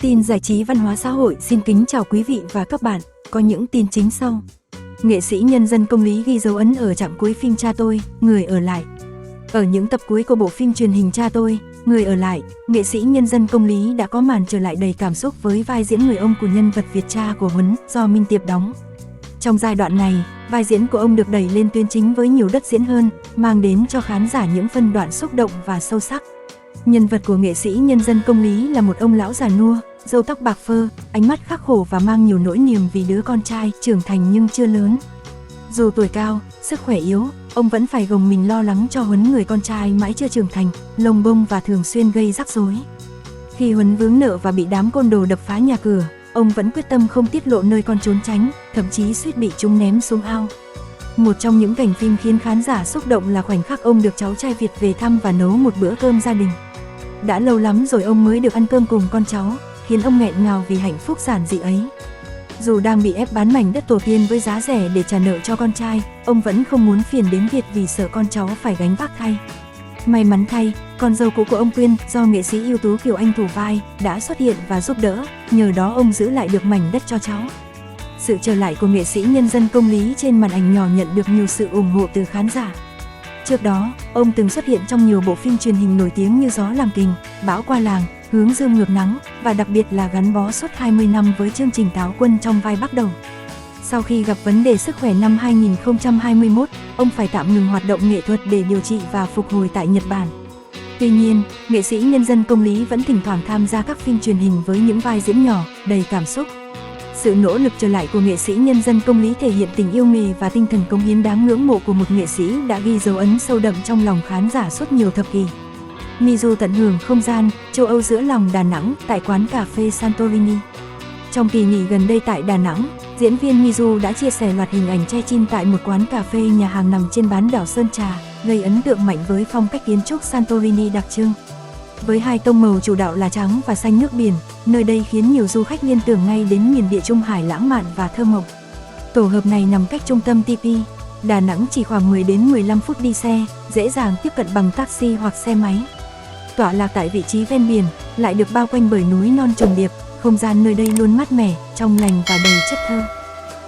Tin giải trí văn hóa xã hội xin kính chào quý vị và các bạn, có những tin chính sau. Nghệ sĩ nhân dân Công Lý ghi dấu ấn ở trạm cuối phim Cha Tôi, Người ở lại. Ở những tập cuối của bộ phim truyền hình Cha Tôi, Người ở lại, nghệ sĩ nhân dân Công Lý đã có màn trở lại đầy cảm xúc với vai diễn người ông của nhân vật Việt cha của Huấn do Minh Tiệp đóng. Trong giai đoạn này, vai diễn của ông được đẩy lên tuyến chính với nhiều đất diễn hơn, mang đến cho khán giả những phân đoạn xúc động và sâu sắc. Nhân vật của nghệ sĩ nhân dân Công Lý là một ông lão già nua, râu tóc bạc phơ, ánh mắt khắc khổ và mang nhiều nỗi niềm vì đứa con trai trưởng thành nhưng chưa lớn. Dù tuổi cao, sức khỏe yếu, ông vẫn phải gồng mình lo lắng cho Huấn, người con trai mãi chưa trưởng thành, lông bông và thường xuyên gây rắc rối. Khi Huấn vướng nợ và bị đám côn đồ đập phá nhà cửa, ông vẫn quyết tâm không tiết lộ nơi con trốn tránh, thậm chí suýt bị chúng ném xuống ao. Một trong những cảnh phim khiến khán giả xúc động là khoảnh khắc ông được cháu trai Việt về thăm và nấu một bữa cơm gia đình. Đã lâu lắm rồi ông mới được ăn cơm cùng con cháu, khiến ông nghẹn ngào vì hạnh phúc giản dị ấy. Dù đang bị ép bán mảnh đất tổ tiên với giá rẻ để trả nợ cho con trai, ông vẫn không muốn phiền đến Việt vì sợ con cháu phải gánh vác thay. May mắn thay, con dâu cũ của ông Quyên do nghệ sĩ ưu tú Kiều Anh thủ vai đã xuất hiện và giúp đỡ, nhờ đó ông giữ lại được mảnh đất cho cháu. Sự trở lại của nghệ sĩ nhân dân Công Lý trên màn ảnh nhỏ nhận được nhiều sự ủng hộ từ khán giả. Trước đó, ông từng xuất hiện trong nhiều bộ phim truyền hình nổi tiếng như Gió Làm Kình, Bão Qua Làng, Hướng Dương Ngược Nắng và đặc biệt là gắn bó suốt 20 năm với chương trình Táo Quân trong vai Bắc Đầu. Sau khi gặp vấn đề sức khỏe năm 2021, ông phải tạm ngừng hoạt động nghệ thuật để điều trị và phục hồi tại Nhật Bản. Tuy nhiên, nghệ sĩ nhân dân Công Lý vẫn thỉnh thoảng tham gia các phim truyền hình với những vai diễn nhỏ, đầy cảm xúc. Sự nỗ lực trở lại của nghệ sĩ nhân dân Công Lý thể hiện tình yêu nghề và tinh thần cống hiến đáng ngưỡng mộ của một nghệ sĩ đã ghi dấu ấn sâu đậm trong lòng khán giả suốt nhiều thập kỷ. Mizu tận hưởng không gian châu Âu giữa lòng Đà Nẵng tại quán cà phê Santorini. Trong kỳ nghỉ gần đây tại Đà Nẵng, diễn viên Mizu đã chia sẻ loạt hình ảnh check-in tại một quán cà phê nhà hàng nằm trên bán đảo Sơn Trà, gây ấn tượng mạnh với phong cách kiến trúc Santorini đặc trưng. Với hai tông màu chủ đạo là trắng và xanh nước biển, nơi đây khiến nhiều du khách liên tưởng ngay đến miền Địa Trung Hải lãng mạn và thơ mộng. Tổ hợp này nằm cách trung tâm TP Đà Nẵng chỉ khoảng 10 đến 15 phút đi xe, dễ dàng tiếp cận bằng taxi hoặc xe máy. Tọa lạc tại vị trí ven biển, lại được bao quanh bởi núi non trùng điệp, không gian nơi đây luôn mát mẻ, trong lành và đầy chất thơ.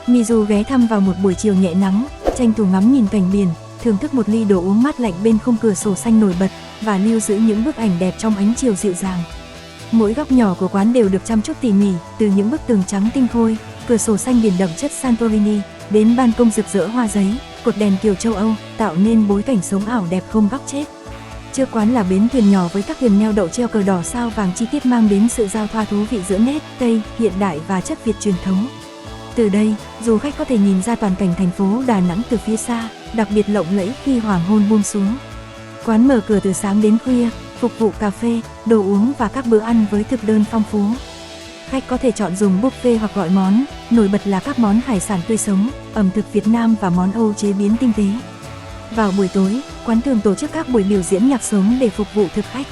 Mizu ghé thăm vào một buổi chiều nhẹ nắng, tranh thủ ngắm nhìn cảnh biển, thưởng thức một ly đồ uống mát lạnh bên khung cửa sổ xanh nổi bật và lưu giữ những bức ảnh đẹp trong ánh chiều dịu dàng. Mỗi góc nhỏ của quán đều được chăm chút tỉ mỉ, từ những bức tường trắng tinh khôi, cửa sổ xanh biển đậm chất Santorini, đến ban công rực rỡ hoa giấy, cột đèn kiểu châu Âu, tạo nên bối cảnh sống ảo đẹp không góc chết. Trước quán là bến thuyền nhỏ với các thuyền neo đậu treo cờ đỏ sao vàng, chi tiết mang đến sự giao thoa thú vị giữa nét Tây, hiện đại và chất Việt truyền thống. Từ đây, du khách có thể nhìn ra toàn cảnh thành phố Đà Nẵng từ phía xa, đặc biệt lộng lẫy khi hoàng hôn buông xuống. Quán mở cửa từ sáng đến khuya, phục vụ cà phê, đồ uống và các bữa ăn với thực đơn phong phú. Khách có thể chọn dùng buffet hoặc gọi món, nổi bật là các món hải sản tươi sống, ẩm thực Việt Nam và món Âu chế biến tinh tế. Vào buổi tối, quán thường tổ chức các buổi biểu diễn nhạc sống để phục vụ thực khách.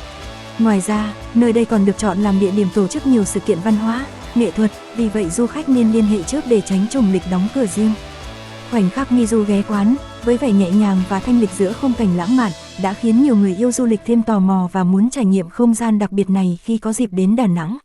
Ngoài ra, nơi đây còn được chọn làm địa điểm tổ chức nhiều sự kiện văn hóa, nghệ thuật, vì vậy du khách nên liên hệ trước để tránh trùng lịch đóng cửa riêng. Khoảnh khắc Mizu ghé quán, với vẻ nhẹ nhàng và thanh lịch giữa khung cảnh lãng mạn, đã khiến nhiều người yêu du lịch thêm tò mò và muốn trải nghiệm không gian đặc biệt này khi có dịp đến Đà Nẵng.